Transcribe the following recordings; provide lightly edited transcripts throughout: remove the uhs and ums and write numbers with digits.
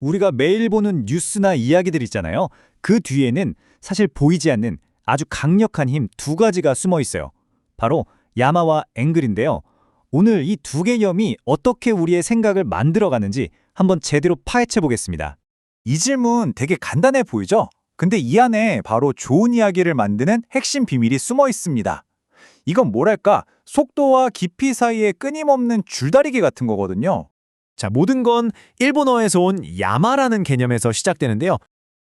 우리가 매일 보는 뉴스나 이야기들 있잖아요. 그 뒤에는 사실 보이지 않는 아주 강력한 힘 두 가지가 숨어 있어요. 바로 야마와 앵글인데요. 오늘 이 두 개념이 어떻게 우리의 생각을 만들어가는지 한번 제대로 파헤쳐 보겠습니다. 이 질문 되게 간단해 보이죠? 근데 이 안에 바로 좋은 이야기를 만드는 핵심 비밀이 숨어 있습니다. 이건 뭐랄까, 속도와 깊이 사이의 끊임없는 줄다리기 같은 거거든요. 자, 모든 건 일본어에서 온 야마라는 개념에서 시작되는데요.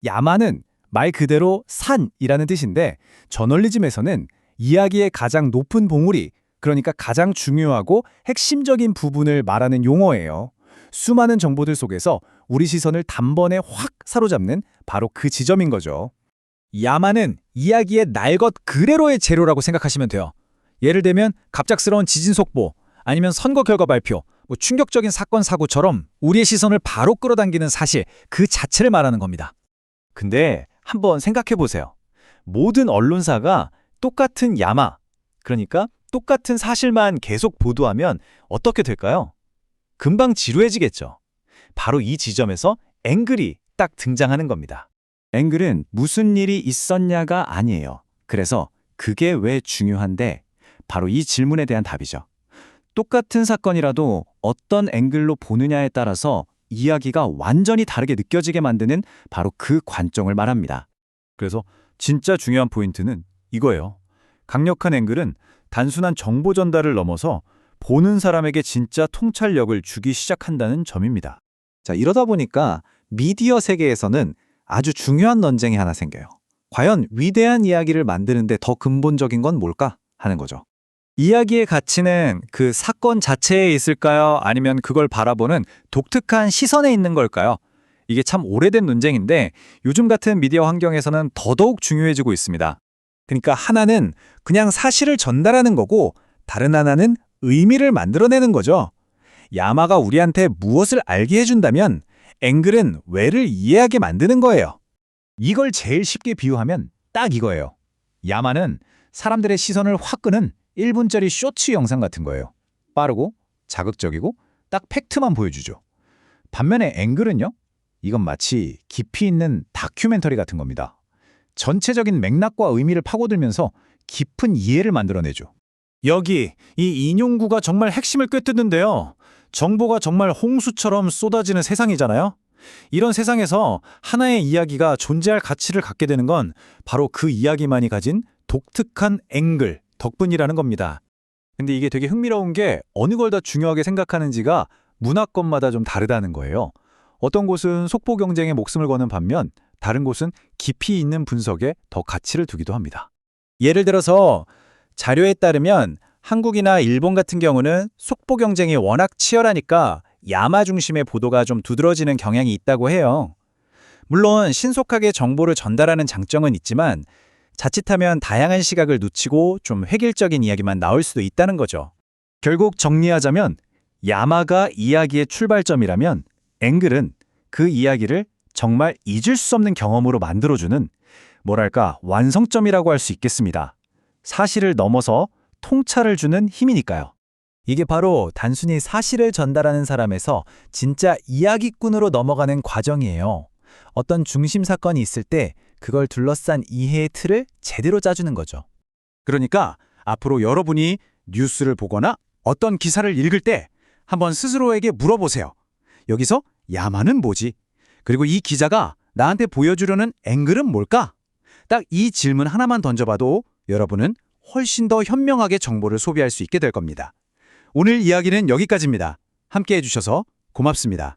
야마는 말 그대로 산이라는 뜻인데 저널리즘에서는 이야기의 가장 높은 봉우리, 그러니까 가장 중요하고 핵심적인 부분을 말하는 용어예요. 수많은 정보들 속에서 우리 시선을 단번에 확 사로잡는 바로 그 지점인 거죠. 야마는 이야기의 날 것 그대로의 재료라고 생각하시면 돼요. 예를 들면 갑작스러운 지진 속보, 아니면 선거 결과 발표, 충격적인 사건 사고처럼 우리의 시선을 바로 끌어당기는 사실 그 자체를 말하는 겁니다. 근데 한번 생각해 보세요. 모든 언론사가 똑같은 야마, 그러니까 똑같은 사실만 계속 보도하면 어떻게 될까요? 금방 지루해지겠죠. 바로 이 지점에서 앵글이 딱 등장하는 겁니다. 앵글은 무슨 일이 있었냐가 아니에요. 그래서 그게 왜 중요한데 바로 이 질문에 대한 답이죠. 똑같은 사건이라도 어떤 앵글로 보느냐에 따라서 이야기가 완전히 다르게 느껴지게 만드는 바로 그 관점을 말합니다. 그래서 진짜 중요한 포인트는 이거예요. 강력한 앵글은 단순한 정보 전달을 넘어서 보는 사람에게 진짜 통찰력을 주기 시작한다는 점입니다. 자, 이러다 보니까 미디어 세계에서는 아주 중요한 논쟁이 하나 생겨요. 과연 위대한 이야기를 만드는데 더 근본적인 건 뭘까 하는 거죠. 이야기의 가치는 그 사건 자체에 있을까요? 아니면 그걸 바라보는 독특한 시선에 있는 걸까요? 이게 참 오래된 논쟁인데 요즘 같은 미디어 환경에서는 더더욱 중요해지고 있습니다. 그러니까 하나는 그냥 사실을 전달하는 거고 다른 하나는 의미를 만들어내는 거죠. 야마가 우리한테 무엇을 알게 해준다면 앵글은 왜를 이해하게 만드는 거예요. 이걸 제일 쉽게 비유하면 딱 이거예요. 야마는 사람들의 시선을 확 끄는 1분짜리 쇼츠 영상 같은 거예요. 빠르고 자극적이고 딱 팩트만 보여주죠. 반면에 앵글은요? 이건 마치 깊이 있는 다큐멘터리 같은 겁니다. 전체적인 맥락과 의미를 파고들면서 깊은 이해를 만들어내죠. 여기 이 인용구가 정말 핵심을 꿰뚫는데요. 정보가 정말 홍수처럼 쏟아지는 세상이잖아요. 이런 세상에서 하나의 이야기가 존재할 가치를 갖게 되는 건 바로 그 이야기만이 가진 독특한 앵글 덕분이라는 겁니다. 근데 이게 되게 흥미로운 게 어느 걸 더 중요하게 생각하는지가 문화권마다 좀 다르다는 거예요. 어떤 곳은 속보 경쟁에 목숨을 거는 반면 다른 곳은 깊이 있는 분석에 더 가치를 두기도 합니다. 예를 들어서 자료에 따르면 한국이나 일본 같은 경우는 속보 경쟁이 워낙 치열하니까 야마 중심의 보도가 좀 두드러지는 경향이 있다고 해요. 물론 신속하게 정보를 전달하는 장점은 있지만 자칫하면 다양한 시각을 놓치고 좀 획일적인 이야기만 나올 수도 있다는 거죠. 결국 정리하자면 야마가 이야기의 출발점이라면 앵글은 그 이야기를 정말 잊을 수 없는 경험으로 만들어주는 뭐랄까 완성점이라고 할 수 있겠습니다. 사실을 넘어서 통찰을 주는 힘이니까요. 이게 바로 단순히 사실을 전달하는 사람에서 진짜 이야기꾼으로 넘어가는 과정이에요. 어떤 중심 사건이 있을 때 그걸 둘러싼 이해의 틀을 제대로 짜주는 거죠. 그러니까 앞으로 여러분이 뉴스를 보거나 어떤 기사를 읽을 때 한번 스스로에게 물어보세요. 여기서 야마는 뭐지? 그리고 이 기자가 나한테 보여주려는 앵글은 뭘까? 딱 이 질문 하나만 던져봐도 여러분은 훨씬 더 현명하게 정보를 소비할 수 있게 될 겁니다. 오늘 이야기는 여기까지입니다. 함께 해주셔서 고맙습니다.